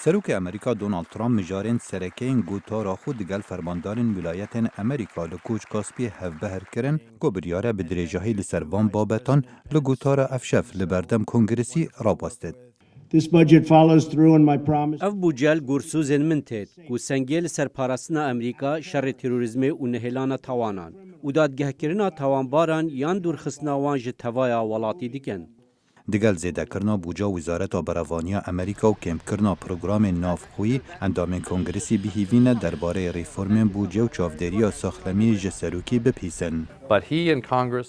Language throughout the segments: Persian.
سروک امریکا دونالد ترامپ مجارین سرکین گوتارا خود دگل فرماندارین ولایتین امریکا لکوچ کاسپی هفبهر کرن گو بریاره بدریجاهی لسروان بابتان لگوتارا افشف لبردم کنگرسی را باستد. اف بوجل گورسوزن من تید گو سنگیل سرپارستنا امریکا شر تروریزم و نهلانا توانان و دادگه کرنا توانباران یان دورخستناوان جه توایا ولاتی دیکن. دگل زیده کرنا بوجا وزارت براوانیا امریکا و کم کرنا پروگرام نافخوی اندامین کنگرسی بهیوین درباره ریفورم بوجه و چافدری ساختمی جسروکی بپیسن.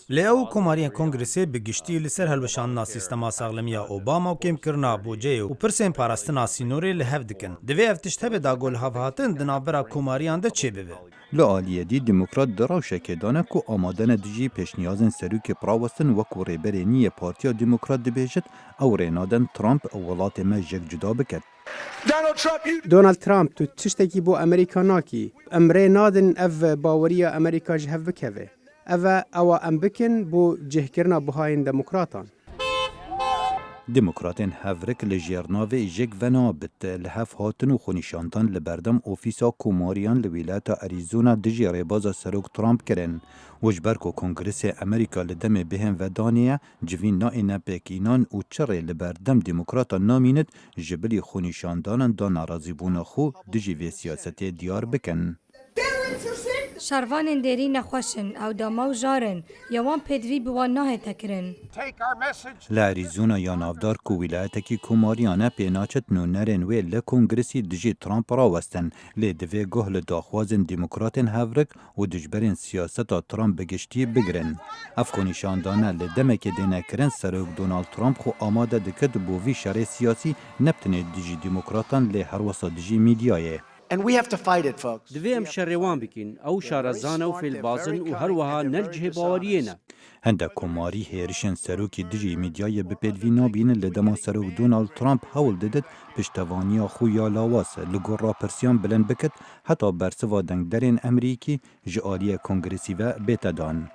لیو کماری کنگرسی بگشتی لسر هلوشاننا سیستما ساغلمیا اوباما و کم کرنا بوجه و پرسین پاراستنا سینوری لحف دکن. دوی افتشته به داگل هفهاتن دنابرا کماریان ده چه ببه؟ لعالیه دی دموکرات دراوشه که دانه که آمادن دیجی پیشنیازن سروک پراوستن وکو ریبرینی پارتیا دموکرات دبیجت او رینادن ترامپ ولات مجک جدا بکد. دونالد ترامپ تو تشتکی بو امریکا ناکی امره نادن اف باوریا امریکا جهف بکوه او ام بکن بو جهکرنا بوهاین دموکراتان. دموکراتین هفرک لجیرناوی جک ونا بت لحف هاتن و خونیشانتان لبردم اوفیسا کوماریان لویلاتا اریزونا دجی ریبازا سروک ترامپ کرن. وجبرکو کنگرس امریکا لدم بهم و دانیه جوین نائنا پیکینان و چره لبردم دموکراتا نامیند جبلی خونیشاندانان دا نارازیبون خو دجی وی سیاست دیار بکن. شروان دیری نخوشن او داماو جارن یوان پدوی بوان ناه تکرن. لعریزونا یا نافدار کو ولایتکی کماریانه پیناچت نونرین وی لکنگرسی دجی ترامپ راوستن لی دوی گوه لداخوازن دموکراتین هفرک و دجبرین سیاستا ترامپ بگشتی بگرن. افغانی شاندانه لدمک دینه کرن سروک دونالد ترامپ خو آماده دکد بووی شر سیاسی نبتنه دجی دموکراتان لی هر وسا دجی میدیایه. دوی ام شروان بکن او شارزانه و فیلبازن و هر وها نلجه باوریه. هنده کماری هیرشن سروکی دجی میدیای بپیدوی نابین لدما سروک دونالد ترامپ هول ددد پشتوانیا خویا لاواس لگور را پرسیان بلند بکد حتی برسوا دنگ درین امریکی جعالی کنگرسی و بیتدان.